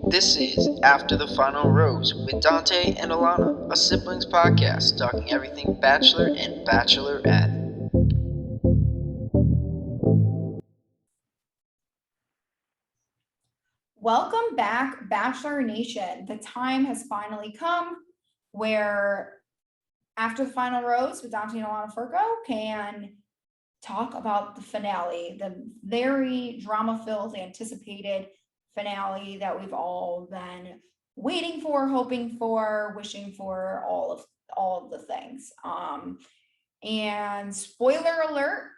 This is After the Final Rose with Dante and Alana, a siblings podcast talking everything Bachelor and Bachelorette. Welcome back, Bachelor Nation. The time has finally come where After the Final Rose with Dante and Alana Furco can talk about the finale, the very drama-filled, anticipated finale that we've all been waiting for, hoping for, wishing for, all of the things. And spoiler alert,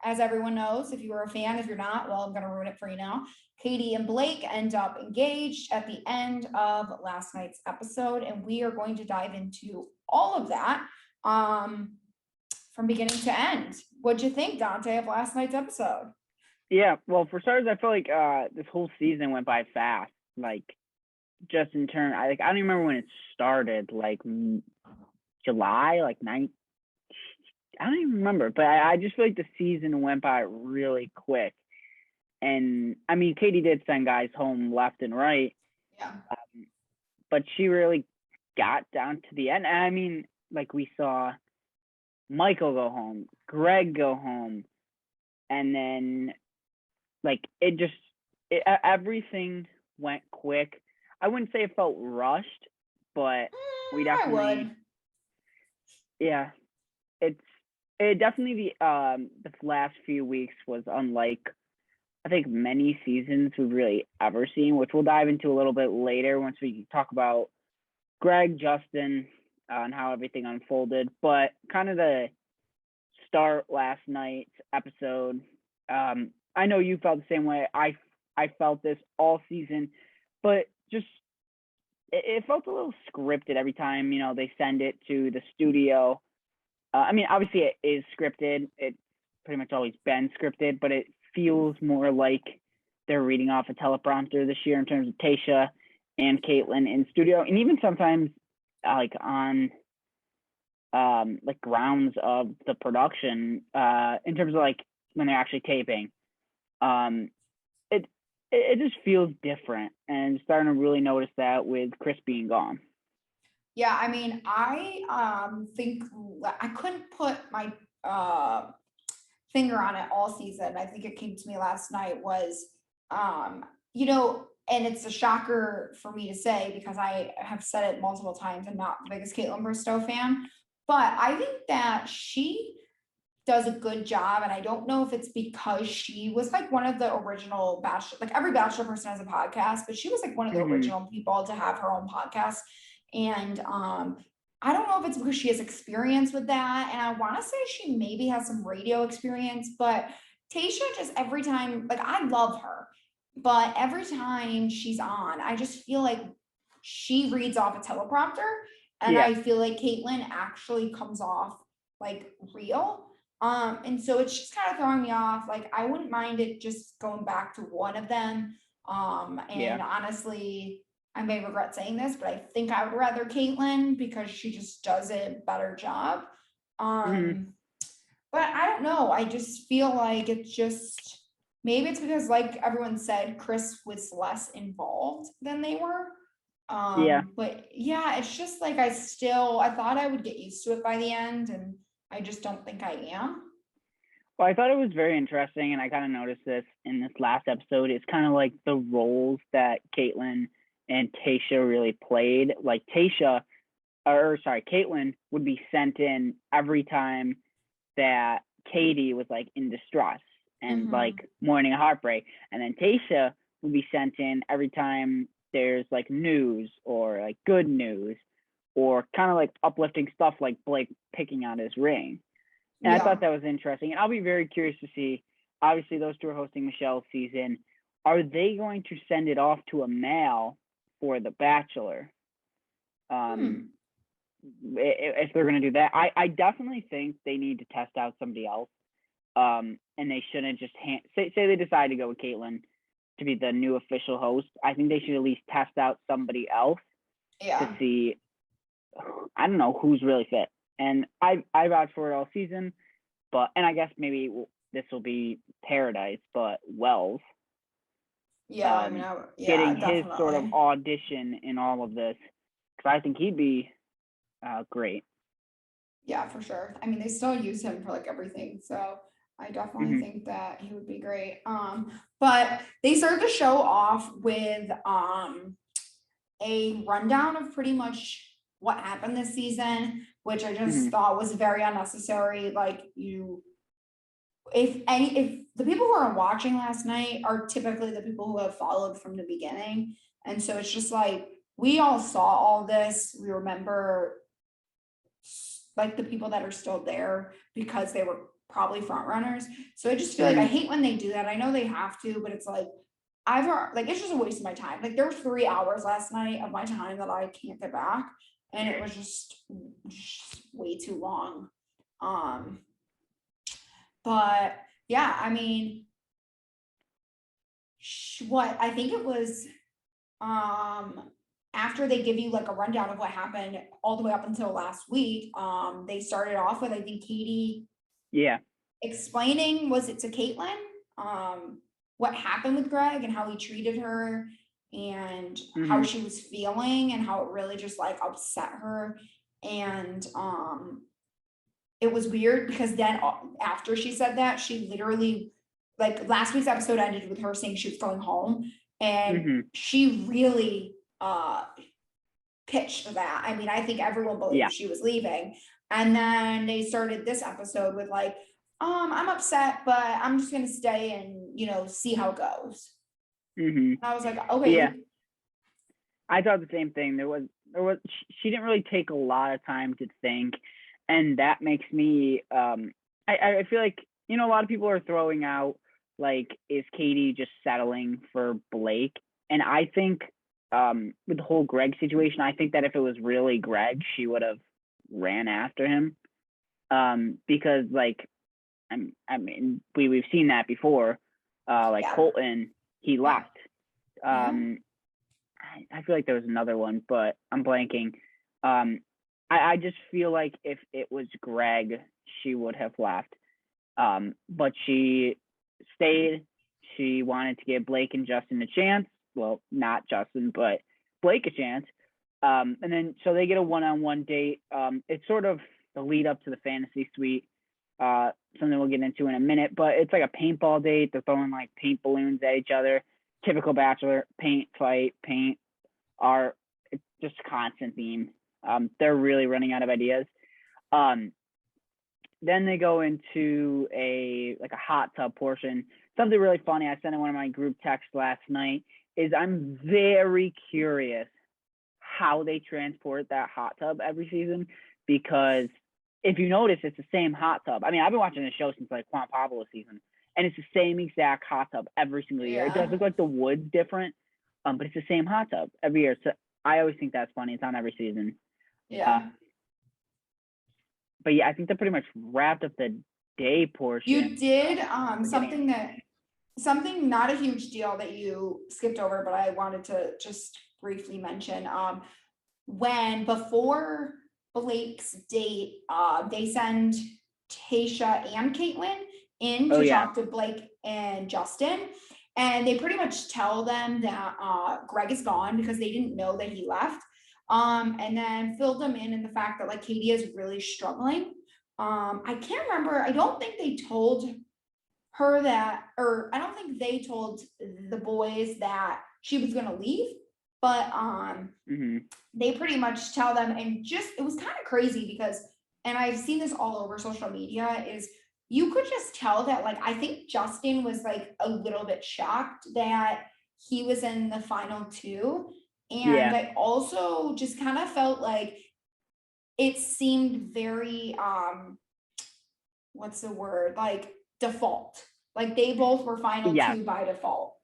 as everyone knows, if you were a fan, if you're not, well, I'm going to ruin it for you now. Katie and Blake end up engaged at the end of last night's episode, and we are going to dive into all of that from beginning to end. What'd you think, Dante, of last night's episode? Yeah, well, for starters, I feel like this whole season went by fast. Like, just in turn, I don't even remember when it started. Like July, like I don't even remember. But I just feel like the season went by really quick. And I mean, Katie did send guys home left and right. Yeah. But she really got down to the end. And I mean, like we saw Michael go home, Greg go home, and then like everything went quick. I wouldn't say it felt rushed, but we definitely, I would. yeah, it definitely the last few weeks was unlike I think many seasons we've really ever seen, which we'll dive into a little bit later once we talk about Greg, Justin, and how everything unfolded. But kind of the start last night's episode. I know you felt the same way. I felt this all season, but just it felt a little scripted every time, they send it to the studio. I mean, obviously it is scripted. It's pretty much always been scripted, but it feels more like they're reading off a teleprompter this year in terms of Tayshia and Kaitlyn in studio, and even sometimes like on like grounds of the production in terms of like when they're actually taping. It just feels different, and starting to really notice that with Chris being gone. Yeah, I mean, I think I couldn't put my finger on it all season. I think it came to me last night was, and it's a shocker for me to say because I have said it multiple times. I'm not the biggest Caitlin Bristowe fan, but I think that she does a good job. And I don't know if it's because she was like one of the original Bachelor, like every Bachelor person has a podcast, but she was like one of the original people to have her own podcast. And I don't know if it's because she has experience with that. And I want to say she maybe has some radio experience, but Tayshia just every time, like I love her, but every time she's on, I just feel like she reads off a teleprompter. And Yeah. I feel like Kaitlyn actually comes off like real. And so it's just kind of throwing me off. Like I wouldn't mind it just going back to one of them. And honestly, I may regret saying this, but I think I would rather Kaitlyn because she just does a better job. But I don't know. I just feel like it's just maybe it's because, like everyone said, Chris was less involved than they were. But yeah, it's just like I thought I would get used to it by the end, and I just don't think I am. Well, I thought it was very interesting, and I kind of noticed this in this last episode. It's kind of like the roles that Kaitlyn and Tayshia really played. Like Kaitlyn would be sent in every time that Katie was like in distress and like mourning a heartbreak, and then Tayshia would be sent in every time there's like news or like good news or kind of like uplifting stuff like Blake picking out his ring. And I thought that was interesting. And I'll be very curious to see, obviously those two are hosting Michelle's season. Are they going to send it off to a male for The Bachelor? If they're going to do that, I definitely think they need to test out somebody else. And they shouldn't just say they decide to go with Kaitlyn to be the new official host. I think they should at least test out somebody else to see, I don't know, who's really fit. And I vouch for it all season, and I guess maybe this will be Paradise, but Wells. Yeah, I mean, getting his sort of definitely. audition in all of this, because I think he'd be great. Yeah, for sure. I mean, they still use him for like everything, so I definitely Hmm. think that he would be great. But they started the show off with a rundown of pretty much what happened this season, which I just Hmm. thought was very unnecessary. Like if the people who are watching last night are typically the people who have followed from the beginning, and so it's just like we all saw all this. We remember like the people that are still there because they were probably front runners. So I just feel like I Hmm. hate when they do that. I know they have to, but it's like like it's just a waste of my time. Like there were 3 hours last night of my time that I can't get back, and it was just way too long. Um, but yeah, I mean, what I think it was um after they give you like a rundown of what happened all the way up until last week, they started off with I think Katie Yeah. explaining, was it to Caitlin, what happened with Greg and how he treated her and how Hmm. she was feeling and how it really just like upset her. And it was weird because then after she said that, she literally like last week's episode ended with her saying she was going home, and Hmm. she really pitched that. I mean, I think everyone Yeah. believed she was leaving. And then they started this episode with like, I'm upset, but I'm just gonna stay and see how it goes. Hmm. And I was like, Yeah. okay, I thought the same thing. She didn't really take a lot of time to think, and that makes me I feel like a lot of people are throwing out like, is Katie just settling for Blake? And I think with the whole Greg situation, I think that if it was really Greg, she would have ran after him, because like I mean we've seen that before, like yeah, Colton, he yeah, left. yeah, um I feel like there was another one, but I'm blanking. I just feel like if it was Greg, she would have left. But she stayed. She wanted to give Blake and Justin a chance. Well, not Justin, but Blake a chance. And then so they get a one-on-one date. It's sort of the lead up to the fantasy suite. Something we'll get into in a minute, but it's like a paintball date. They're throwing like paint balloons at each other. Typical Bachelor: paint, fight, paint, are just constant theme. They're really running out of ideas. Um, then they go into a hot tub portion. Something really funny I sent in one of my group texts last night is I'm very curious how they transport that hot tub every season, because if you notice, it's the same hot tub. I mean, I've been watching the show since like Juan Pablo season, and it's the same exact hot tub every single year. It does yeah, look like the wood's different, but it's the same hot tub every year. So I always think that's funny. It's on every season. Uh, yeah. but yeah, I think that pretty much wrapped up the day You portion. did We're getting into something not a huge deal that you skipped over, but I wanted to just briefly mention. When before Blake's date, they send Tasha and Caitlin in Oh to yeah. talk to Blake and Justin. And they pretty much tell them that Greg is gone because they didn't know that he left. And then filled them in the fact that like Katie is really struggling. I can't remember. I don't think they told her that, or I don't think they told the boys that she was going to leave, but Mm-hmm. they pretty much tell them, and just it was kind of crazy because, and I've seen this all over social media, is you could just tell that like I think Justin was like a little bit shocked that he was in the final two, and Yeah. I also just kind of felt like it seemed very what's the word, like default, like they both were final Yeah. two by default.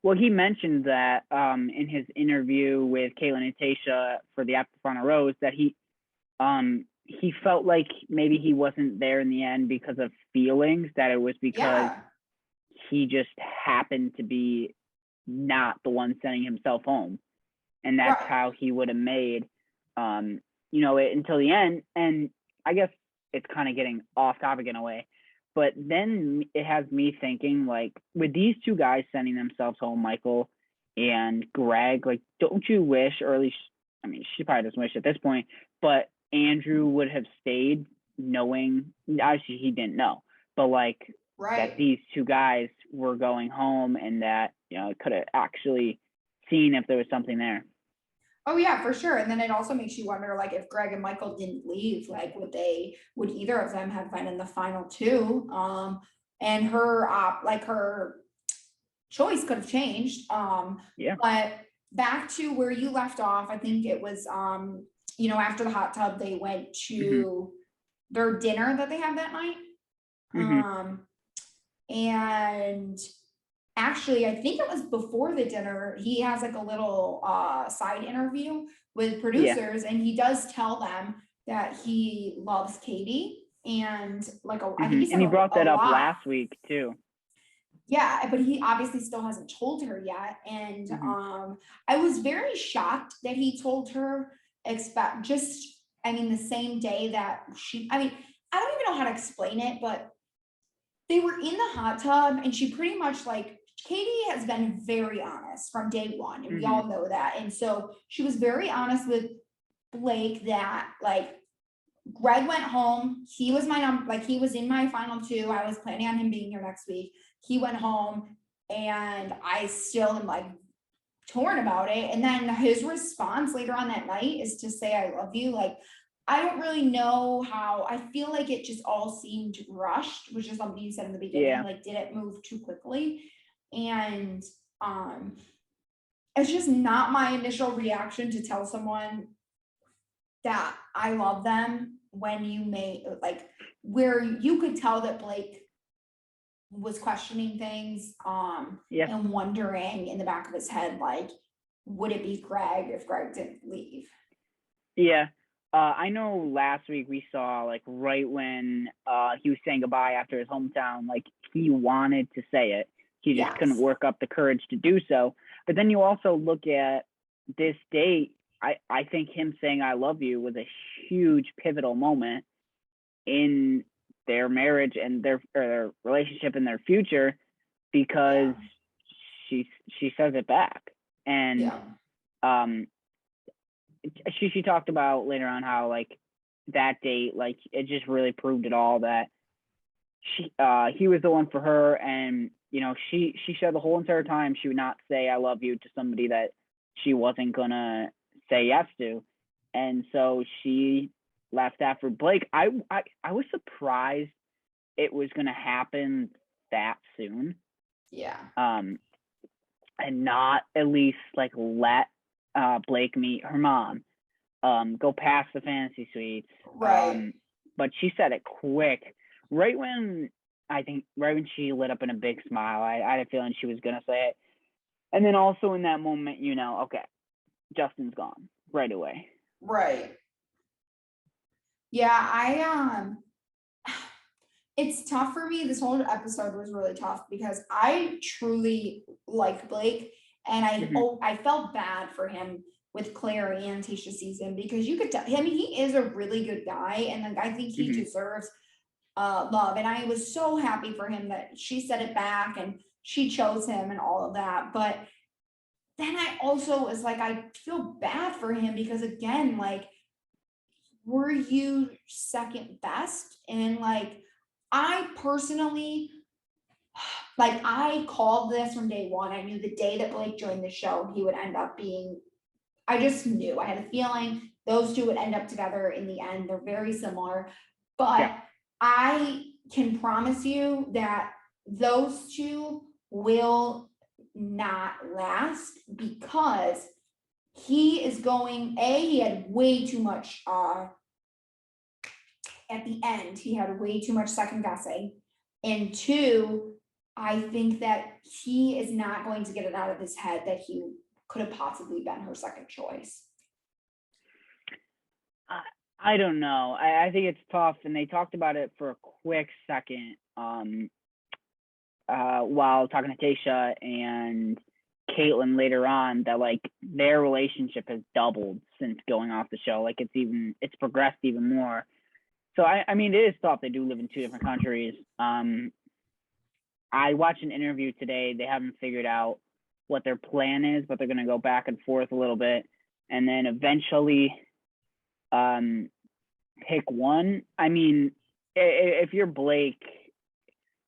Well, he mentioned that in his interview with Caitlin and Tasha for the After Final Rose, that he felt like maybe he wasn't there in the end because of feelings, that it was because Yeah, he just happened to be not the one sending himself home, and that's right, how he would have made it until the end. And I guess it's kind of getting off topic in a way, But then it has me thinking, like, with these two guys sending themselves home, Michael and Greg, like, don't you wish, or at least, I mean, she probably doesn't wish at this point, but Andrew would have stayed knowing, obviously he didn't know, but like that these two guys were going home and that, could have actually seen if there was something there. Oh yeah, for sure. And then it also makes you wonder, like, if Greg and Michael didn't leave, like, would either of them have been in the final two? And her choice could have changed. Yeah. But back to where you left off, I think it was, after the hot tub, they went to their dinner that they had that night. And actually, I think it was before the dinner, he has like a little side interview with producers, and he does tell them that he loves Katie, and like I think he brought that up last week too. Yeah, but he obviously still hasn't told her yet, and I was very shocked that he told her. The same day that I don't even know how to explain it, but they were in the hot tub, and she pretty much, like, Katie has been very honest from day one, and we all know that. And so she was very honest with Blake that, like, Greg went home. He was he was in my final two. I was planning on him being here next week. He went home, and I still am, like, torn about it. And then his response later on that night is to say, I love you. Like, I don't really know how. I feel like it just all seemed rushed, which is something you said in the beginning. Yeah. Like, did it move too quickly? And it's just not my initial reaction to tell someone that I love them when where you could tell that Blake was questioning things, and wondering in the back of his head, like, would it be Greg if Greg didn't leave? Yeah. I know last week we saw, like, right when he was saying goodbye after his hometown, like, he wanted to say it. He just couldn't work up the courage to do so. But then you also look at this date. I think him saying I love you was a huge pivotal moment in their marriage and their relationship and their future, because she says it back. And she talked about later on how, like, that date, like, it just really proved it all, that he was the one for her. And she said the whole entire time she would not say I love you to somebody that she wasn't gonna say yes to. And so she left after Blake. I was surprised it was gonna happen that soon. And not at least, like, let Blake meet her mom, go past the fantasy suites. But she said it quick, right when she lit up in a big smile. I had a feeling she was gonna say it. And then also in that moment, okay, Justin's gone right away. Yeah, it's tough for me. This whole episode was really tough because I truly like Blake, and I felt bad for him with Claire and Tayshia's season, because you could tell, he is a really good guy, and, like, I think he deserves love. And I was so happy for him that she said it back and she chose him and all of that. But then I also was like, I feel bad for him because, again, like, were you second best? And, like, I personally, like, I called this from day one. I knew the day that Blake joined the show, he would end up being, I just knew, I had a feeling those two would end up together in the end. They're very similar, but I can promise you that those two will not last, because he is going, he had way too much, at the end, he had way too much second guessing. And two, I think that he is not going to get it out of his head that he could have possibly been her second choice. I don't know. I think it's tough, and they talked about it for a quick second while talking to Tayshia and Caitlin later on, that, like, their relationship has doubled since going off the show. Like, it's progressed even more. So I mean, it is tough. They do live in two different countries. I watched an interview today. They haven't figured out what their plan is, but they're going to go back and forth a little bit, and then eventually pick one. I mean, if you're Blake,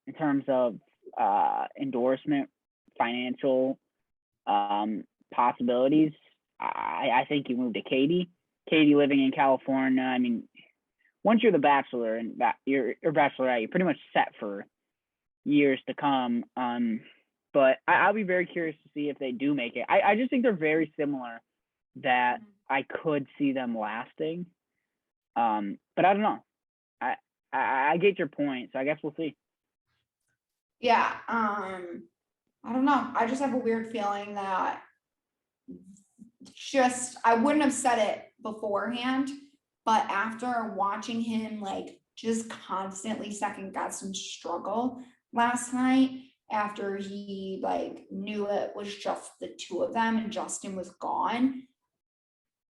in terms of endorsement, financial possibilities, I think you move to Katie. Katie living in California. I mean, once you're the Bachelor and you're Bachelorette, you're pretty much set for years to come. But I'll be very curious to see if they do make it. I just think they're very similar, that I could see them lasting. But I don't know. I get your point, so I guess we'll see. Yeah, I don't know. I just have a weird feeling that I wouldn't have said it beforehand, but after watching him like just constantly second guess and struggle last night, after he like knew it was just the two of them and Justin was gone,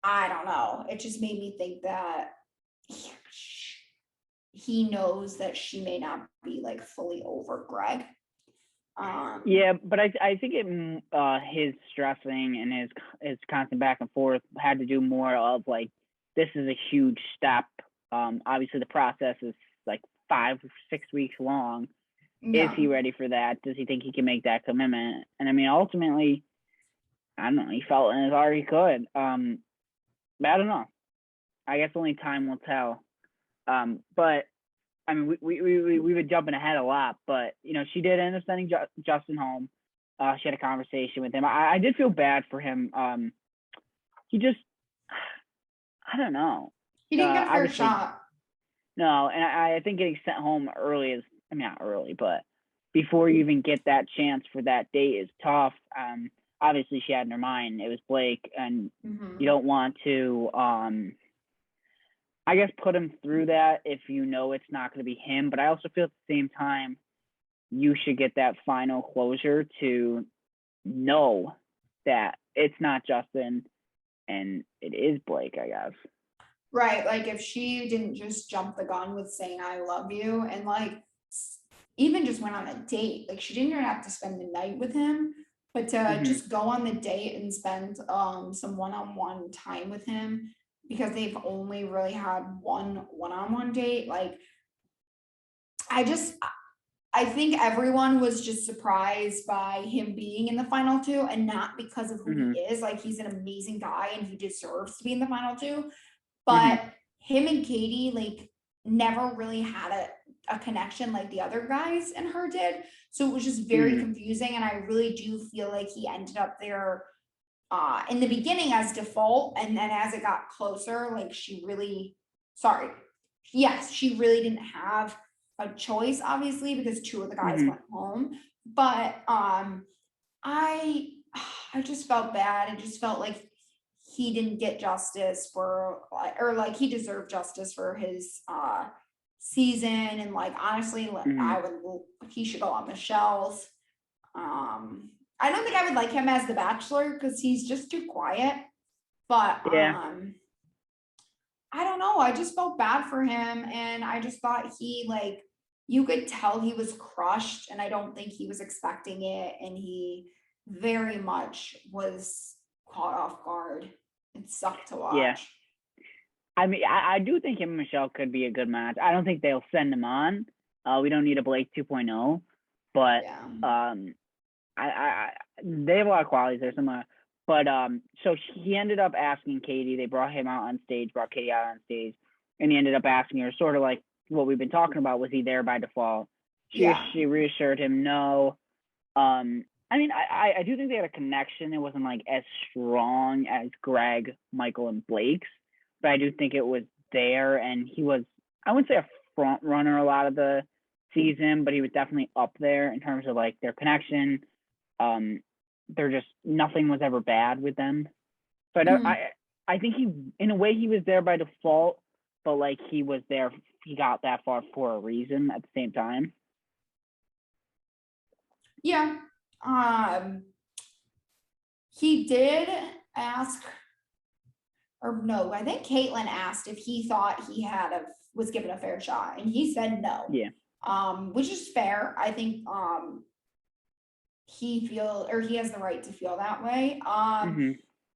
I don't know. It just made me think that he knows that she may not be like fully over Greg. Yeah, but I think his stressing and his constant back and forth had to do more of like, this is a huge step. Obviously the process is like 5 or 6 weeks long. Yeah. Is he ready for that? Does he think he can make that commitment? And I mean, ultimately, I don't know, he felt in his heart he could. But I don't know. I guess only time will tell. But I mean, we've been jumping ahead a lot, but you know, she did end up sending Justin home. She had a conversation with him. I did feel bad for him. He just, I don't know. He didn't get a fair shot. No, and I think getting sent home early is, I mean, not early, but before you even get that chance for that date is tough. Obviously she had in her mind it was Blake, and you don't want to, I guess, put him through that if you know it's not going to be him. But I also feel at the same time, you should get that final closure to know that it's not Justin and it is Blake, I guess. Right. Like if she didn't just jump the gun with saying, I love you, and like even just went on a date, like she didn't even have to spend the night with him, but to just go on the date and spend some one-on-one time with him, because they've only really had one-on-one date. Like, I think everyone was just surprised by him being in the final two, and not because of who he is. Like, he's an amazing guy and he deserves to be in the final two. But him and Katie, like, never really had a connection like the other guys and her did. So it was just very confusing. And I really do feel like he ended up there in the beginning as default, and then as it got closer, like she really didn't have a choice, obviously, because two of the guys went home. But I just felt bad. It just felt like he didn't get justice or like he deserved justice for his season. And like, honestly, he should go on Michelle's. I don't think I would like him as the Bachelor because he's just too quiet. But I don't know. I just felt bad for him, and I just thought you could tell he was crushed, and I don't think he was expecting it, and he very much was caught off guard. It sucked to watch. Yeah. I mean, I do think him and Michelle could be a good match. I don't think they'll send him on. We don't need a Blake 2.0, but they have a lot of qualities there somewhere. But so he ended up asking Katie. They brought Katie out on stage, and he ended up asking her, sort of like what we've been talking about. Was he there by default? She reassured him no. I mean, I do think they had a connection. It wasn't like as strong as Greg, Michael, and Blake's, but I do think it was there. And he was, I wouldn't say a front runner a lot of the season, but he was definitely up there in terms of like their connection. They're just, nothing was ever bad with them. So I think he, in a way, he was there by default, but like he was there, he got that far for a reason at the same time. Yeah. He did ask, or no, I think Caitlin asked if he thought he had a was given a fair shot, and he said no. Yeah. Which is fair. I think he has the right to feel that way. Hmm.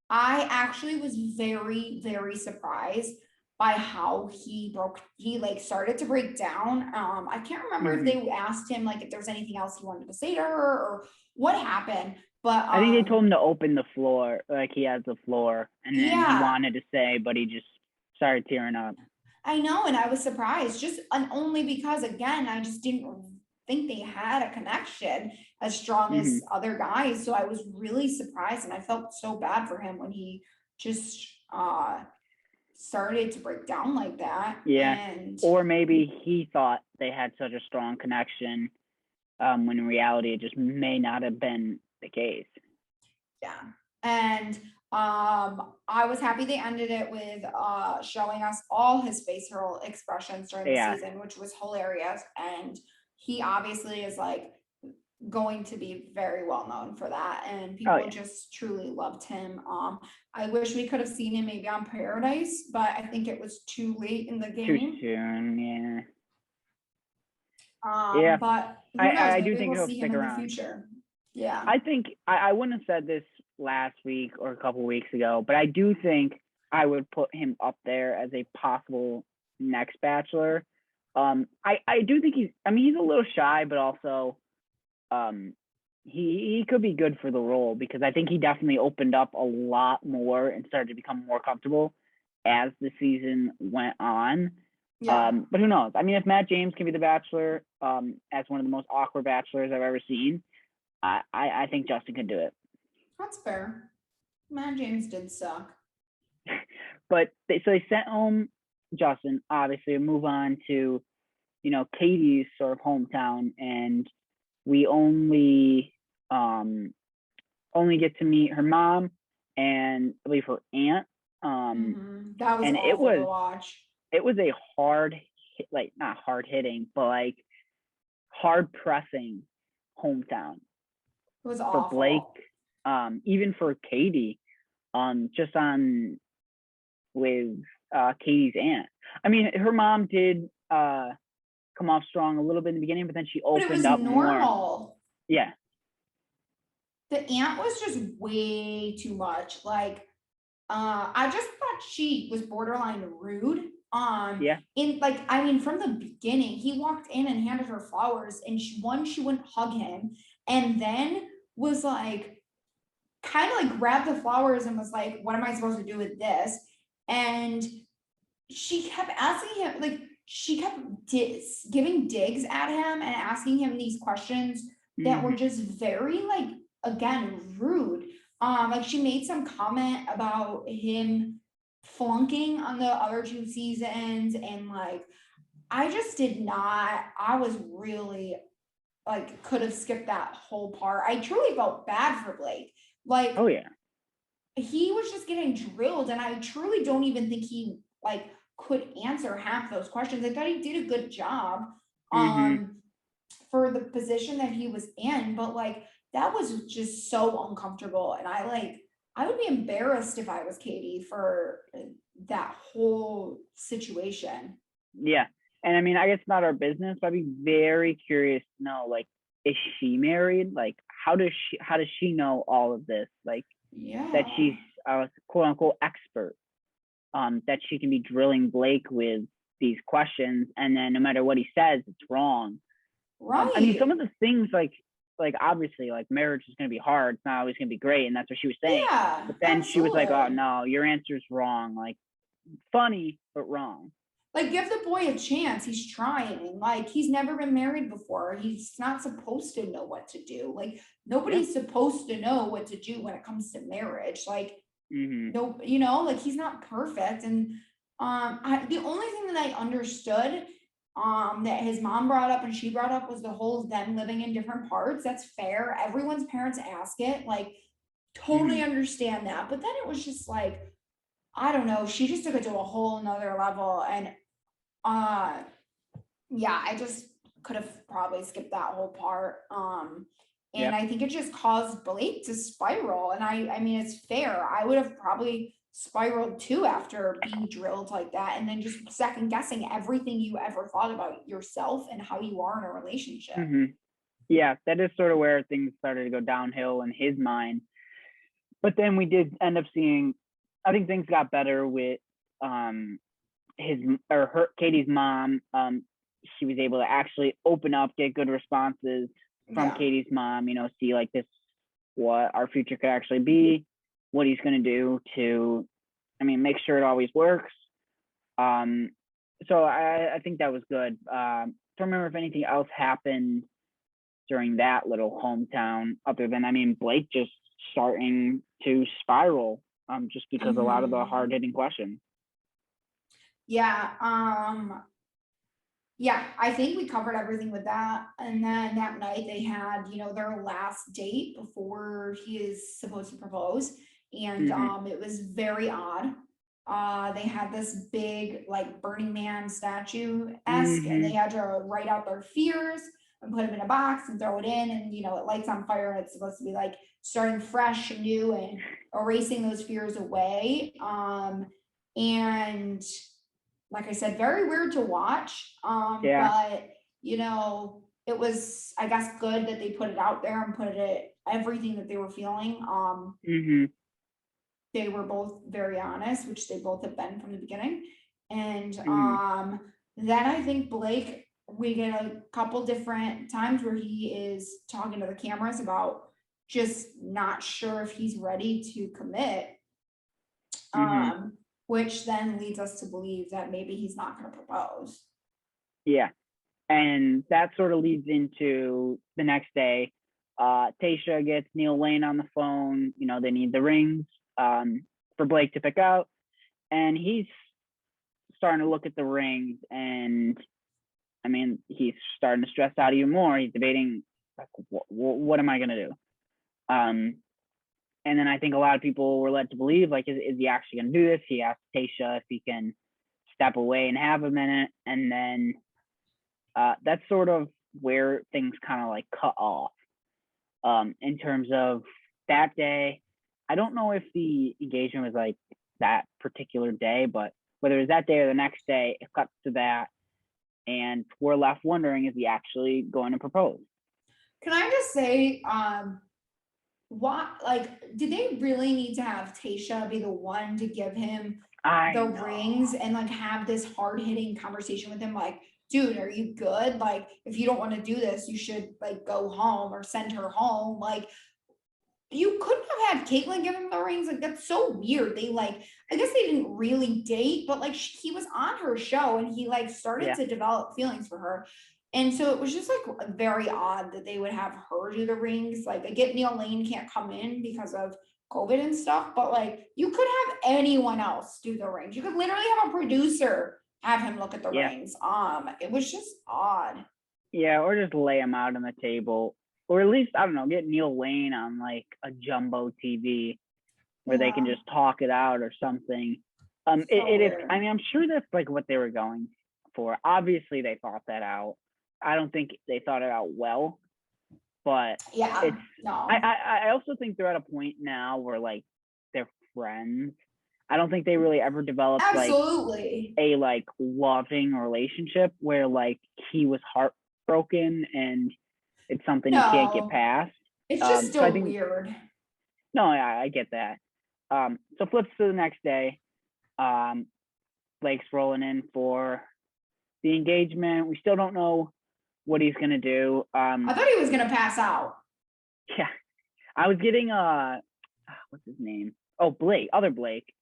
I actually was very, very surprised by how he like started to break down. I can't remember if Hmm. they asked him like if there's anything else he wanted to say to her or what happened, but I think they told him to open the floor, like he has the floor, and then he yeah, wanted to say, but he just started tearing up. I know, and I was surprised just and only because again, I just didn't think they had a connection as strong Hmm. as other guys. So I was really surprised and I felt so bad for him when he just started to break down like that. Yeah. And Or maybe he thought they had such a strong connection, when in reality it just may not have been the case. yeah. And I was happy they ended it with showing us all his facial expressions during the Yeah. season, which was hilarious. And he obviously is like going to be very well known for that, and people yeah. just truly loved him. I wish we could have seen him maybe on Paradise, but I think it was too late in the Too game. soon, yeah. Yeah. But who knows? I do Maybe think we'll he'll see stick him in the around. future. Yeah. I think I wouldn't have said this last week or a couple weeks ago, but I do think I would put him up there as a possible next Bachelor. I do think he's a little shy, but also he could be good for the role because I think he definitely opened up a lot more and started to become more comfortable as the season went on. Yeah. But who knows? I mean, if Matt James can be the Bachelor, as one of the most awkward Bachelors I've ever seen, I think Justin could do it. That's fair. Matt James did suck. But they sent home Justin, obviously, and move on to, Katie's sort of hometown, and we only get to meet her mom and I believe her aunt. That was and awful to watch. It was a hard, like not hard hitting, but like hard pressing hometown. It was awful. For Blake, even for Katie, just on with Katie's aunt. I mean, her mom did come off strong a little bit in the beginning, but then she opened up normal. more. Yeah. The aunt was just way too much. Like, I just thought she was borderline rude. Yeah. From the beginning, he walked in and handed her flowers, and she wouldn't hug him, and then was like, kind of like grabbed the flowers and was like, "What am I supposed to do with this?" And she kept asking him, like, she kept giving digs at him and asking him these questions that were just very, like, again, rude. Like she made some comment about him flunking on the other 2 seasons, and like, I was really like, could have skipped that whole part. I truly felt bad for Blake. Like, oh yeah, he was just getting drilled, and I truly don't even think he like could answer half those questions. I thought he did a good job for the position that he was in, but like that was just so uncomfortable. And I would be embarrassed if I was Katie for that whole situation. Yeah. And I mean, I guess it's not our business, but I'd be very curious to know, like, is she married? Like, how does she know all of this? Like, that she's a quote unquote expert, that she can be drilling Blake with these questions, and then no matter what he says, it's wrong. Right. I mean, some of the things like obviously, like, marriage is going to be hard. It's not always going to be great, and that's what she was saying. Yeah, but then absolutely. She was like, "Oh no, your answer's wrong." Like, funny but wrong. Like, give the boy a chance. He's trying. Like, he's never been married before. He's not supposed to know what to do. Like, nobody's supposed to know what to do when it comes to marriage. Like, no, like, he's not perfect. And the only thing that I understood that his mom brought up and she brought up was the whole them living in different parts. That's fair. Everyone's parents ask it. Like, totally understand that. But then it was just like, I don't know. She just took it to a whole nother level. And I just could have probably skipped that whole part. And I think it just caused Blake to spiral. And I mean, it's fair. I would have probably spiraled too after being drilled like that, and then just second guessing everything you ever thought about yourself and how you are in a relationship. Mm-hmm. Yeah, that is sort of where things started to go downhill in his mind. But then we did end up seeing, I think things got better with Katie's mom. She was able to actually open up, get good responses from Yeah. Katie's mom, see like this, what our future could actually be, what he's going to do to, make sure it always works. So I think that was good. Don't remember if anything else happened during that little hometown other than, Blake just starting to spiral, just because a lot of the hard-hitting questions. Yeah. Yeah, I think we covered everything with that. And then that night they had, their last date before he is supposed to propose. And it was very odd. They had this big like Burning Man statue-esque, and they had to write out their fears and put them in a box and throw it in, and it lights on fire, and it's supposed to be like starting fresh and new and erasing those fears away. And like I said, very weird to watch. But it was, I guess, good that they put it out there and put it everything that they were feeling. They were both very honest, which they both have been from the beginning. And then I think Blake, we get a couple different times where he is talking to the cameras about just not sure if he's ready to commit. Which then leads us to believe that maybe he's not going to propose. Yeah. And that sort of leads into the next day. Tayshia gets Neil Lane on the phone. They need the rings for Blake to pick out. And he's starting to look at the rings. And, he's starting to stress out even more. He's debating, like, what am I going to do? And then I think a lot of people were led to believe, like, is he actually going to do this? He asked Tayshia if he can step away and have a minute. And then that's sort of where things kind of like cut off in terms of that day. I don't know if the engagement was like that particular day, but whether it was that day or the next day, it cut to that. And we're left wondering, is he actually going to propose? Can I just say, did they really need to have Tayshia be the one to give him the rings and like have this hard-hitting conversation with him? Like, dude, are you good? Like, if you don't want to do this, you should like go home or send her home. Like, you couldn't have had Caitlyn give him the rings. Like, that's so weird. They I guess they didn't really date, but like he was on her show and he like started to develop feelings for her. And so it was just like very odd that they would have her do the rings. Like, I get Neil Lane can't come in because of COVID and stuff, but like you could have anyone else do the rings. You could literally have a producer have him look at the rings. It was just odd. Yeah, or just lay him out on the table. Or at least, I don't know, get Neil Lane on like a jumbo TV where they can just talk it out or something. It is, I'm sure that's like what they were going for. Obviously, they thought that out. I don't think they thought it out well, but I also think they're at a point now where like they're friends. I don't think they really ever developed like a like loving relationship where like he was heartbroken and it's something you can't get past. It's just still weird. No, I get that. So flips to the next day. Blake's rolling in for the engagement. We still don't know what he's gonna do. I thought he was gonna pass out. Yeah, I was getting what's his name? Oh, Blake, other Blake,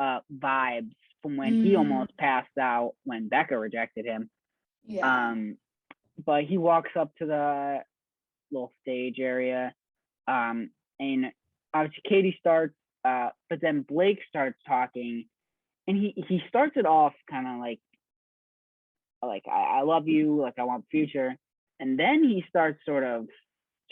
vibes from when he almost passed out when Becca rejected him. Yeah. But he walks up to the little stage area, and obviously Katie starts, but then Blake starts talking, and he starts it off kind of like I love you, like I want the future, and then he starts sort of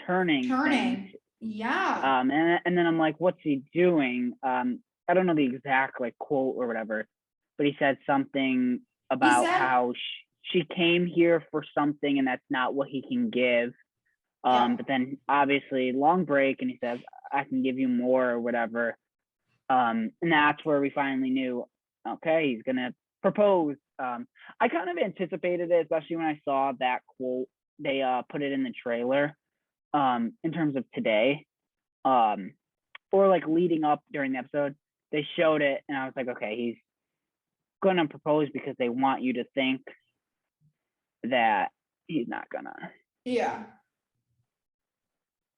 turning things. Yeah. And then I'm like, what's he doing? I don't know the exact like quote or whatever, but he said something about how she came here for something and that's not what he can give. But then obviously long break and he says, I can give you more or whatever. And that's where we finally knew, okay, he's gonna propose. I kind of anticipated it, especially when I saw that quote. They put it in the trailer in terms of today, or like leading up during the episode. They showed it, and I was like, okay, he's gonna propose because they want you to think that he's not gonna. Yeah.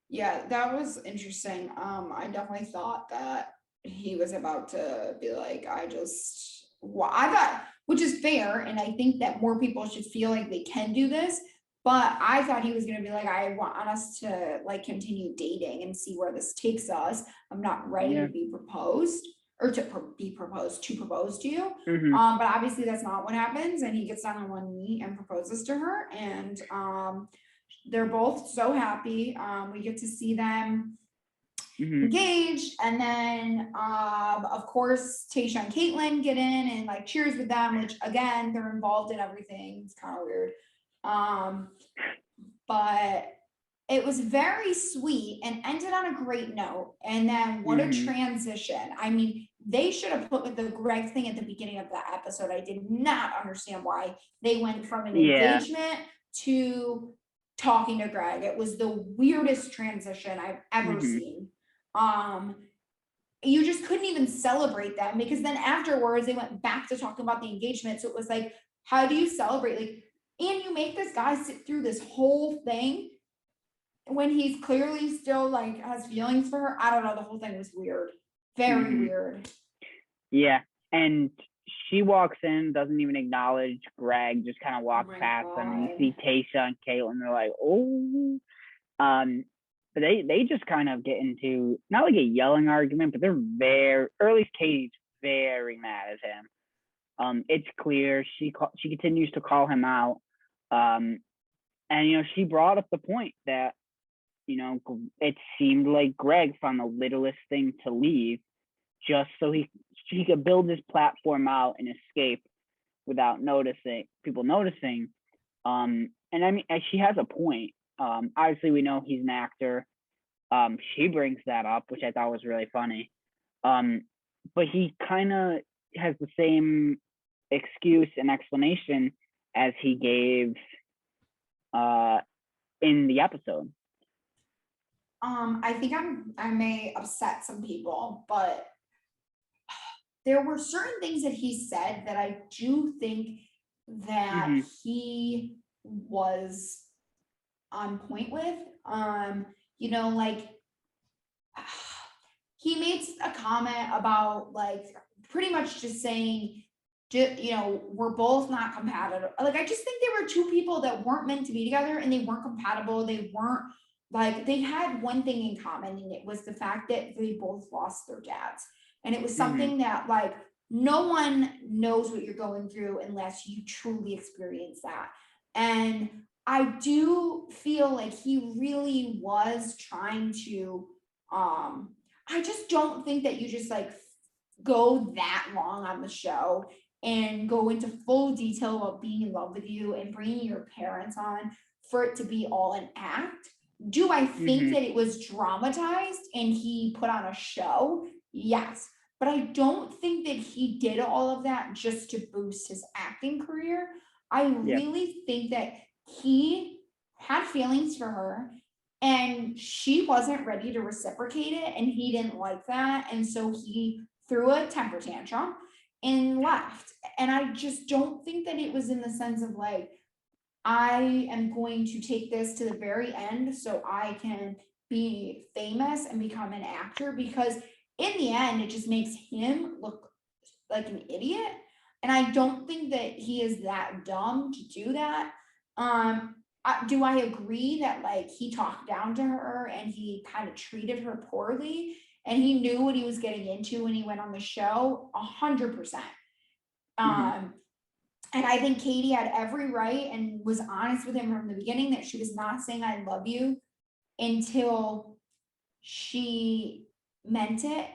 Yeah, that was interesting. I definitely thought that he was about to be like, I thought, which is fair, and I think that more people should feel like they can do this. But I thought he was gonna be like, I want us to like continue dating and see where this takes us. I'm not ready Yeah. to be proposed or be proposed to propose to you. Mhm. But obviously that's not what happens, and he gets down on one knee and proposes to her, and they're both so happy. We get to see them Mhm. engaged, and then of course Tasha and Caitlyn get in and like cheers with them, which again they're involved in everything. It's kind of weird. But it was very sweet and ended on a great note. And then what a Mhm. transition. I mean, they should have put with the Greg thing at the beginning of that episode. I did not understand why they went from an Yeah. engagement to talking to Greg. It was the weirdest transition I've ever Mhm. seen. You just couldn't even celebrate them, because then afterwards they went back to talking about the engagement. So it was like, how do you celebrate? Like, and you make this guy sit through this whole thing when he's clearly still like has feelings for her. I don't know. The whole thing was weird. Very Mhm. weird. Yeah, and she walks in, doesn't even acknowledge Greg, just kind of walks my past them, and you God. see Tasha and Caitlyn. They're like, oh, but they just kind of get into not like a yelling argument, but they're very, or at least Katie's very mad at him. It's clear she continues to call him out, and she brought up the point that it seemed like Greg found the littlest thing to leave just so he could build his platform out and escape without people noticing. And I mean, she has a point. Obviously, we know he's an actor. She brings that up, which I thought was really funny. But he kind of has the same excuse and explanation as he gave in the episode. I think I may upset some people, but there were certain things that he said that I do think that Mhm. he was on point with. Like he made a comment about like pretty much just saying, we're both not compatible. Like I just think there were two people that weren't meant to be together, and they weren't compatible. They weren't like, they had one thing in common, and it was the fact that they both lost their dads. And it was something that like no one knows what you're going through unless you truly experience that. And I do feel like he really was trying to I just don't think that you just like go that long on the show and go into full detail about being in love with you and bringing your parents on for it to be all an act. Do I think Mhm. that it was dramatized and he put on a show? Yes. But I don't think that he did all of that just to boost his acting career. I Yeah. really think that he had feelings for her and she wasn't ready to reciprocate it, and he didn't like that. And so he threw a temper tantrum and left. And I just don't think that it was in the sense of like, I am going to take this to the very end so I can be famous and become an actor, because in the end, it just makes him look like an idiot. And I don't think that he is that dumb to do that. Do I agree that like he talked down to her and he kind of treated her poorly, and he knew what he was getting into when he went on the show? 100%. And I think Katie had every right and was honest with him from the beginning that she was not saying I love you until she meant it.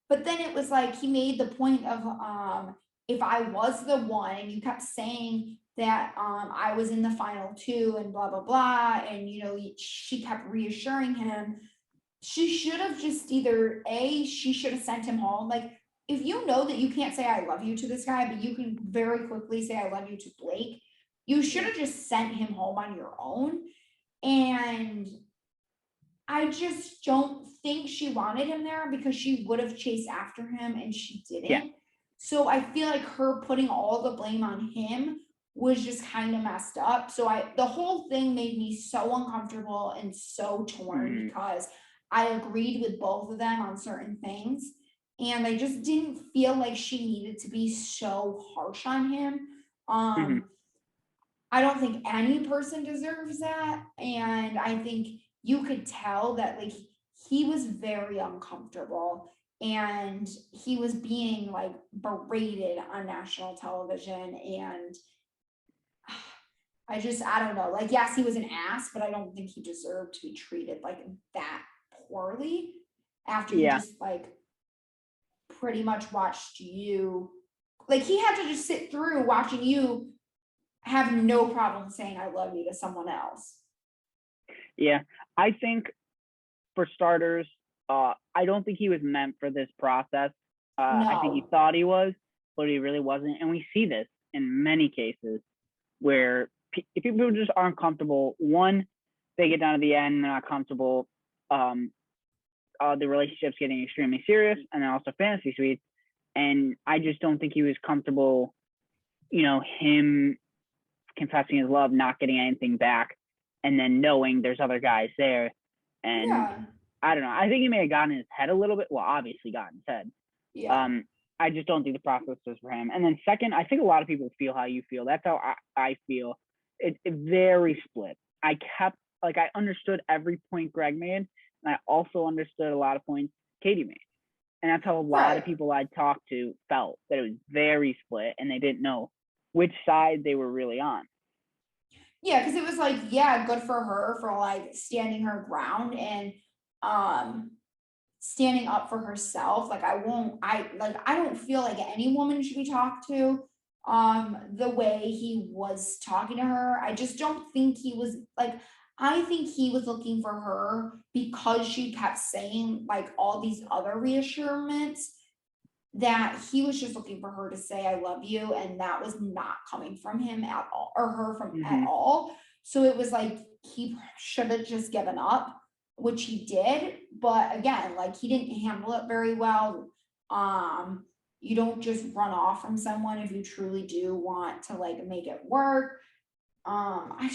But then it was like he made the point of if I was the one, and you kept saying that I was in the final two and blah blah blah, and she kept reassuring him. she should have just either she should have sent him home. Like, if you know that you can't say I love you to this guy, but you can very quickly say I love you to Blake, you should have just sent him home on your own. And I just don't think she wanted him there because she would have chased after him and she didn't. Yeah. So I feel like her putting all the blame on him was just kind of messed up. So the whole thing made me so uncomfortable and so torn because I agreed with both of them on certain things. And I just didn't feel like she needed to be so harsh on him. I don't think any person deserves that. And I think you could tell that like he was very uncomfortable and he was being like berated on national television. And I don't know. Like, yes, he was an ass, but I don't think he deserved to be treated like that poorly after he just like pretty much watched you. Like, he had to just sit through watching you have no problem saying I love you to someone else. Yeah, I think for starters, I don't think he was meant for this process. I think he thought he was, but he really wasn't. And we see this in many cases where if people just aren't comfortable, one, they get down to the end, they're not comfortable. The relationship's getting extremely serious, and then also fantasy suites. And I just don't think he was comfortable, him confessing his love, not getting anything back, and then knowing there's other guys there. And I don't know. I think he may have gotten in his head a little bit. Well, obviously got in his head. Yeah. I just don't think the process was for him. And then second, I think a lot of people feel how you feel. That's how I feel. It very split. I understood every point Greg made, and I also understood a lot of points Katie made. And that's how a lot of people I talked to felt, that it was very split and they didn't know which side they were really on. Yeah, because it was like, yeah, good for her for like standing her ground and standing up for herself. Like, I don't feel like any woman should be talked to the way he was talking to her. I just don't think he was like, I think he was looking for her because she kept saying like all these other reassurances, that he was just looking for her to say I love you, and that was not coming from him at all, or her from at all. So it was like he should have just given up, which he did. But again, like, he didn't handle it very well. You don't just run off from someone if you truly do want to like make it work. I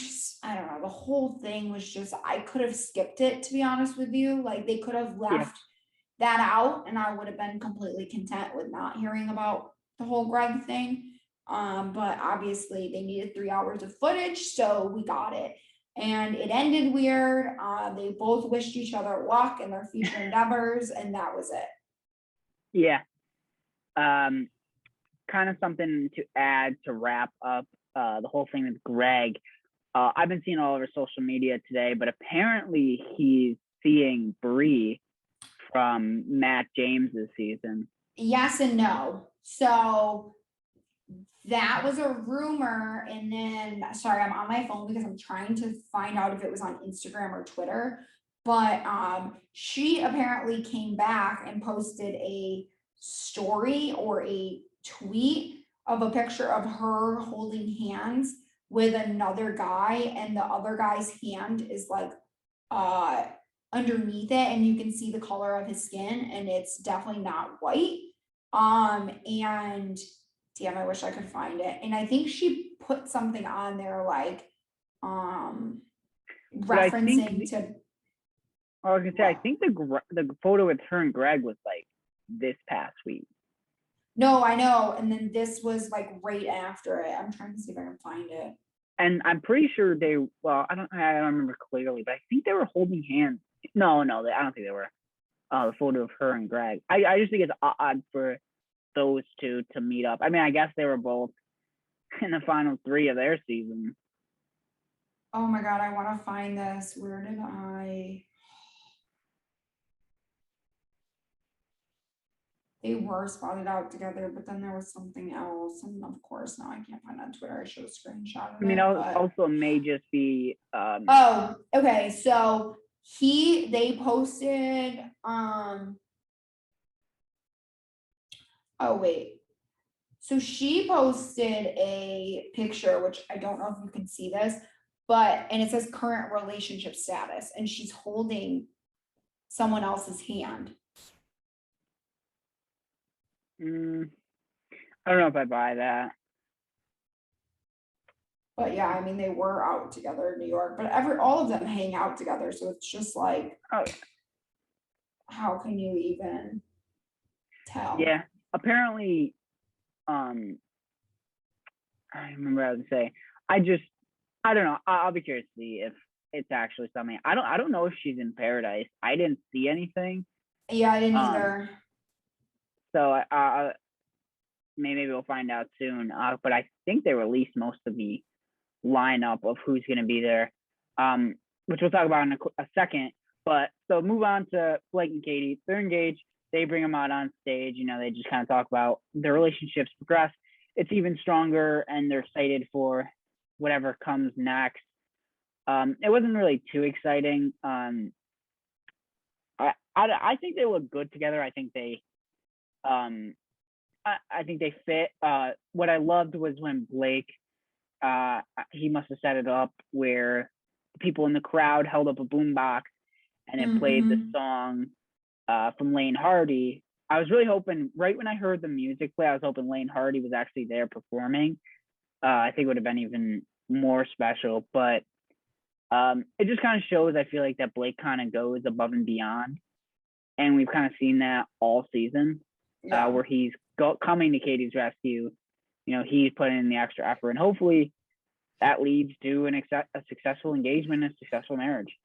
don't know. The whole thing was just, I could have skipped it, to be honest with you. Like, they could have left that out and I would have been completely content with not hearing about the whole Greg thing. But obviously they needed 3 hours of footage, so we got it. And it ended weird. They both wished each other luck in their future endeavors, and that was it. Yeah. Kind of something to add to wrap up the whole thing with Greg. I've been seeing all over social media today, but apparently he's seeing Bree from Matt James this season. Yes and no. So that was a rumor, and then sorry, I'm on my phone because I'm trying to find out if it was on Instagram or Twitter. But she apparently came back and posted a story or a tweet of a picture of her holding hands with another guy, and the other guy's hand is like underneath it, and you can see the color of his skin, and it's definitely not white. And damn, I wish I could find it. And I think she put something on there like referencing to. I was gonna say, I think the photo with her and Greg was like this past week. No, I know. And then this was like right after it. I'm trying to see if I can find it. And I'm pretty sure I don't remember clearly, but I think they were holding hands. No, I don't think they were. The photo of her and Greg. I just think it's odd for those two to meet up. I mean, I guess they were both in the final 3 of their season. Oh my God, I want to find this. Where did I? They were spotted out together, but then there was something else. And of course, now I can't find it on Twitter. I should have screenshotted it. I mean, also may just be. Oh, okay. So They posted, oh wait. So she posted a picture, which I don't know if you can see this, and it says current relationship status, and she's holding someone else's hand. I don't know if I buy that. But yeah, I mean, they were out together in New York, but all of them hang out together. So it's just like, Oh, how can you even tell? yeah. Apparently, I remember what I was gonna say. I don't know. I'll be curious to see if it's actually something. I don't know if she's in paradise. I didn't see anything. Yeah, I didn't either. So maybe we'll find out soon. But I think they released most of the lineup of who's going to be there, which we'll talk about in a second. But so move on to Blake and Katie. They're engaged. They bring them out on stage. They just kind of talk about their relationships progress. It's even stronger, and they're excited for whatever comes next. It wasn't really too exciting. I think they look good together. I think they fit. What I loved was when Blake, he must have set it up where the people in the crowd held up a boombox and it played the song from Lane Hardy. I was really hoping, right when I heard the music play, I was hoping Lane Hardy was actually there performing. I think it would have been even more special, but it just kind of shows, I feel like, that Blake kind of goes above and beyond. And we've kind of seen that all season, where he's coming to Katie's rescue. He's putting in the extra effort, and hopefully that leads to a successful engagement and a successful marriage.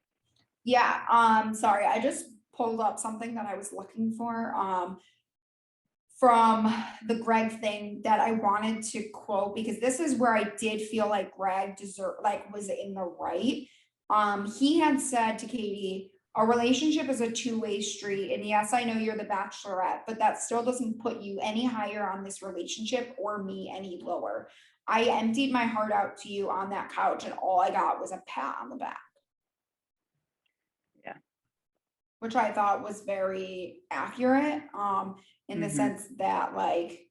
Yeah. Sorry, I just pulled up something that I was looking for from the Greg thing that I wanted to quote, because this is where I did feel like Greg was in the right. He had said to Katie, "A relationship is a two-way street. And yes, I know you're the bachelorette, but that still doesn't put you any higher on this relationship or me any lower. I emptied my heart out to you on that couch, and all I got was a pat on the back." Yeah. Which I thought was very accurate, in the sense that, like,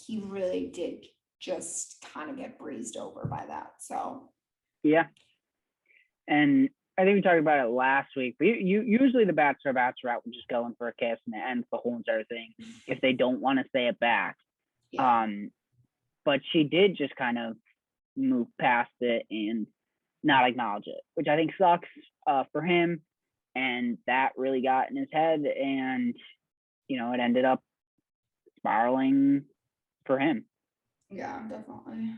he really did just kind of get breezed over by that. So yeah. And I think we talked about it last week, but you usually the Bachelor Bachelorette would just go in for a kiss and it ends the whole entire thing if they don't want to say it back. Yeah. But she did just kind of move past it and not acknowledge it, which I think sucks for him. And that really got in his head, and it ended up spiraling for him. Yeah, definitely.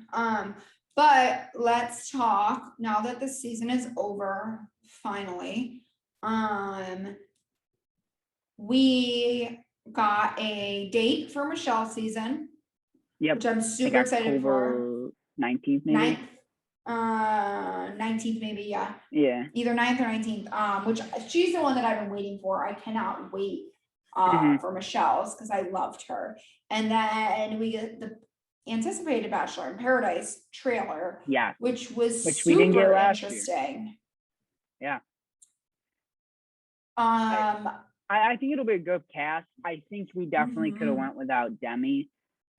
But let's talk now that the season is over, finally. We got a date for Michelle's season. Yep. Which I'm super excited for. 19th, maybe? 19th, maybe, yeah. Yeah. Either 9th or 19th. Which she's the one that I've been waiting for. I cannot wait for Michelle's because I loved her. And then we get the anticipated Bachelor in Paradise trailer, which we didn't get last interesting year. Yeah. I think it'll be a good cast. I think we definitely could have went without Demi.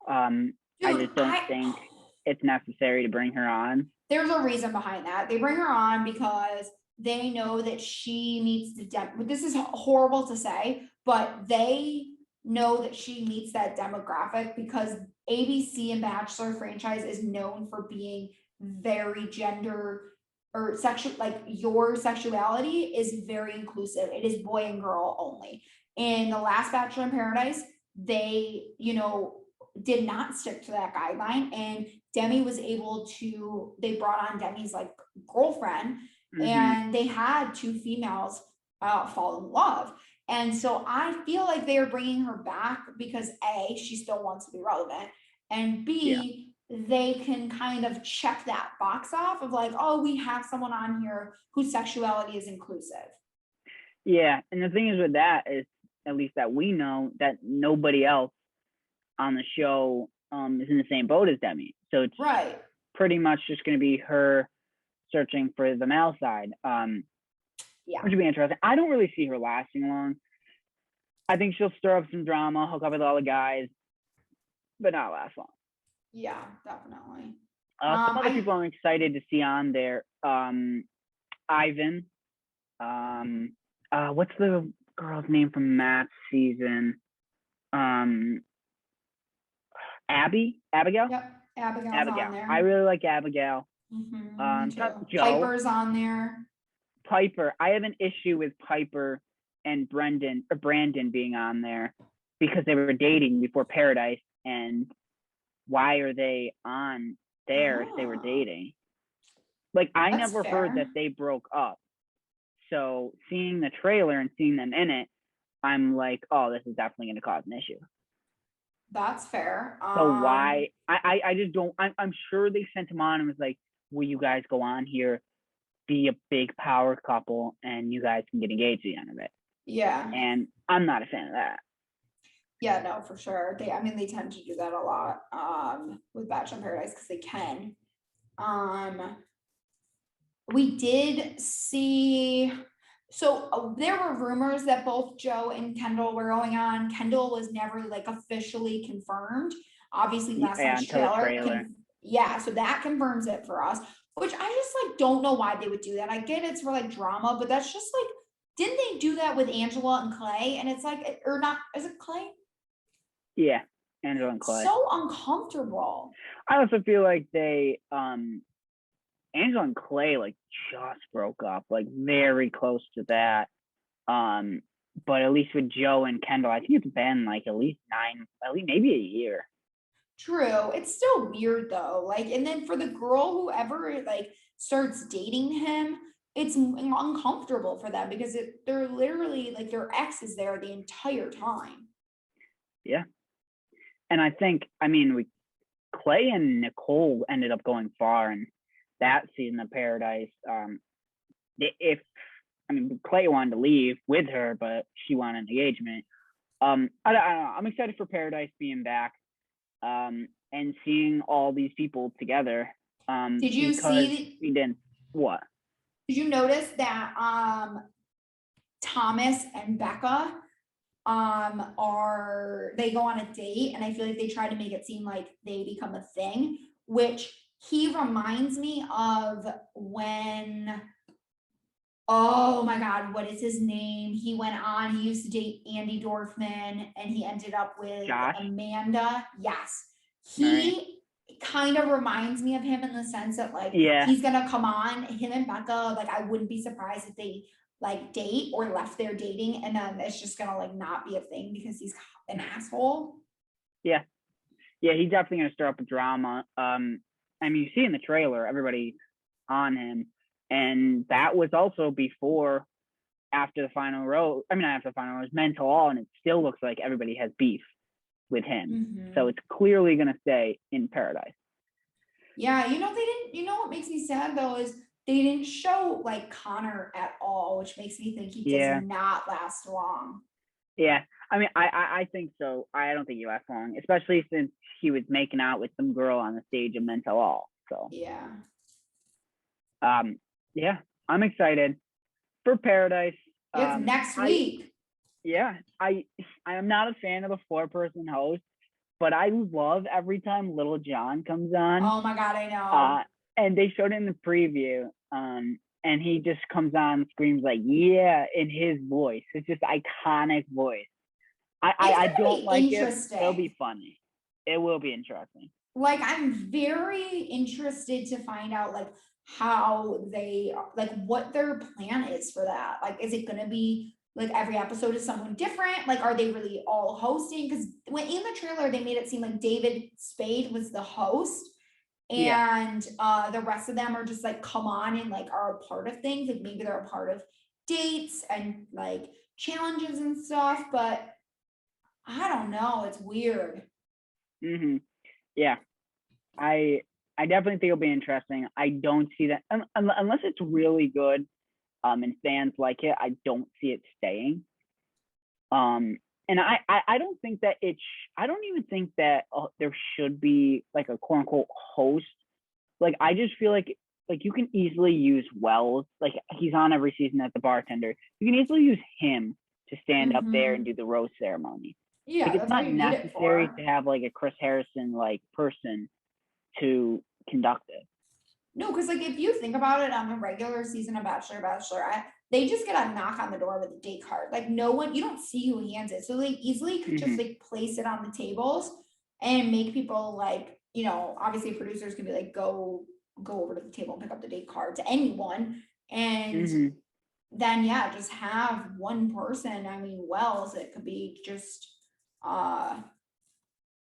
I just don't think it's necessary to bring her on. There's a reason behind that. They bring her on because they know that she meets this is horrible to say, but they know that she meets that demographic because ABC and Bachelor franchise is known for being very gender or sexual, like your sexuality is very inclusive. It is boy and girl only. In the last Bachelor in Paradise, they, did not stick to that guideline, and Demi was able to, they brought on Demi's like girlfriend, and they had two females fall in love. And so I feel like they are bringing her back because A, she still wants to be relevant, and B, they can kind of check that box off of like, oh, we have someone on here whose sexuality is inclusive. Yeah, and the thing is with that is, at least that we know, that nobody else on the show is in the same boat as Demi. So it's pretty much just going to be her searching for the male side. Yeah. which would be interesting. I don't really see her lasting long. I think she'll stir up some drama, hook up with all the guys, but not last long. Yeah, definitely. Some other people I'm excited to see on there. Ivan. What's the girl's name from Matt's season? Abigail. Yep, Abigail's Abigail. on there. I really like Abigail. Me too. Joe. Piper's on there. Piper. I have an issue with Piper and Brandon being on there because they were dating before Paradise, and why are they on there if they were dating? Like, I That's never heard fair. that they broke up. So seeing the trailer and seeing them in it, I'm like, oh, this is definitely going to cause an issue. That's fair. So why? I just don't. I'm sure they sent him on and was like, will you guys go on here, be a big power couple, and you guys can get engaged at the end of it? Yeah. And I'm not a fan of that. Yeah, no, for sure. They tend to do that a lot with Bachelor in Paradise because they can. We did see, so there were rumors that both Joe and Kendall were going on. Kendall was never like officially confirmed. Obviously, last night's trailer. Yeah, so that confirms it for us, which I just like don't know why they would do that. I get it's for like drama, but that's just like, didn't they do that with Angela and Clay? And it's like, or not, is it Clay? Yeah, Angela and Clay. So uncomfortable. I also feel like they Angela and Clay like just broke up, like very close to that. But at least with Joe and Kendall, I think it's been like at least maybe a year. True. It's still weird though. Like, and then for the girl, whoever like starts dating him, it's uncomfortable for them because they're literally like their ex is there the entire time. Yeah. And I think, Clay and Nicole ended up going far in that season of Paradise. Clay wanted to leave with her, but she wanted an engagement. I don't know. I'm excited for Paradise being back, and seeing all these people together. Did you see? We didn't. What? Did you notice that Thomas and Becca they go on a date, and I feel like they try to make it seem like they become a thing, which he reminds me of when, oh my God, what is his name? He used to date Andy Dorfman, and he ended up with Josh? Amanda. Yes. He kind of reminds me of him in the sense that like, he's gonna come on, him and Becca, like I wouldn't be surprised if they like date or left their dating, and then it's just gonna like not be a thing because he's an asshole. Yeah, he's definitely gonna stir up a drama. You see in the trailer everybody on him, and that was also after the final rose. Not after the final rose, Mental All, and it still looks like everybody has beef with him. Mm-hmm. So it's clearly gonna stay in Paradise. Yeah, they didn't. You know what makes me sad though is they didn't show like Connor at all, which makes me think he does not last long. Yeah, I think so. I don't think he lasts long, especially since he was making out with some girl on the stage of Mental All. So yeah, I'm excited for Paradise. It's next week. I am not a fan of the 4-person host, but I love every time Little John comes on. Oh my God, I know. And they showed it in the preview. And he just comes on and screams like, yeah, in his voice. It's just iconic voice. I don't like it. It'll be funny. It will be interesting. Like, I'm very interested to find out like how they like what their plan is for that. Like, is it gonna be like every episode is someone different? Like, are they really all hosting? Because when in the trailer they made it seem like David Spade was the host. And the rest of them are just like come on and like are a part of things. Like maybe they're a part of dates and like challenges and stuff, but I don't know. It's weird. Mm-hmm. Yeah, I definitely think it'll be interesting. I don't see that unless it's really good, and fans like it. I don't see it staying. And I don't think that I don't even think that there should be like a quote unquote host. Like, I just feel like like you can easily use Wells. Like he's on every season as the bartender. You can easily use him to stand up there and do the rose ceremony. Yeah, Like it's that's what not you need it necessary for. to have like a Chris Harrison like person to conduct it. No, because like if you think about it on the regular season of Bachelor, Bachelorette, they just get a knock on the door with a date card. Like no one, you don't see who hands it. So they easily could just like place it on the tables and make people like, you know, obviously producers can be like, go over to the table and pick up the date card to anyone. And then yeah, just have one person. I mean, Wells, it could be just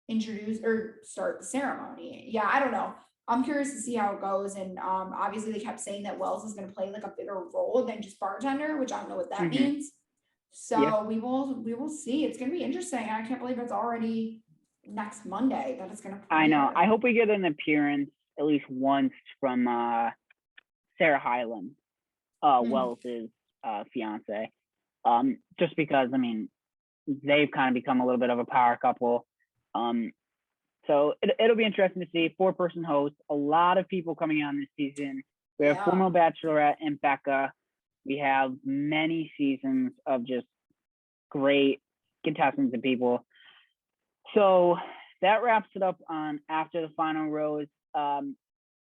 introduce or start the ceremony. Yeah, I don't know. I'm curious to see how it goes. And obviously they kept saying that Wells is going to play like a bigger role than just bartender, which I don't know what that means. So we will see. It's going to be interesting. I can't believe it's already next Monday that it's going to premiere. I know. I hope we get an appearance at least once from Sarah Hyland, Wells's fiance. Just because, I mean, they've kind of become a little bit of a power couple. So it'll be interesting to see. 4-person host, a lot of people coming on this season. We have former Bachelorette and Becca. We have many seasons of just great contestants and people. So that wraps it up on After the Final Rose.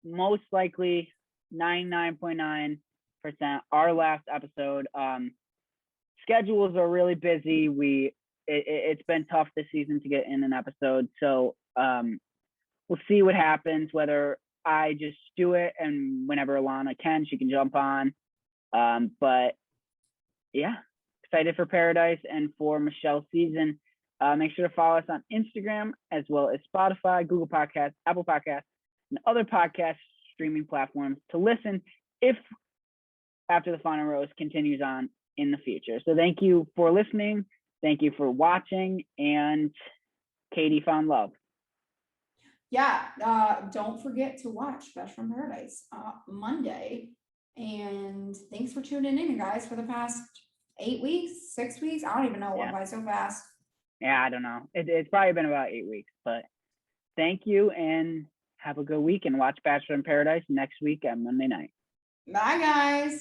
Most likely 99.9% our last episode. Schedules are really busy. It's been tough this season to get in an episode. So we'll see what happens, whether I just do it and whenever Alana can, she can jump on. But yeah, excited for Paradise and for Michelle's season. Make sure to follow us on Instagram as well as Spotify, Google Podcasts, Apple Podcasts, and other podcast streaming platforms to listen if After the Final Rose continues on in the future. So thank you for listening. Thank you for watching, and Katie found love. Yeah, don't forget to watch Bachelor in Paradise Monday. And thanks for tuning in, guys, for the past 8 weeks, 6 weeks. I don't even know, went by so fast. Yeah, I don't know. It's probably been about 8 weeks, but thank you and have a good week, and watch Bachelor in Paradise next week on Monday night. Bye, guys.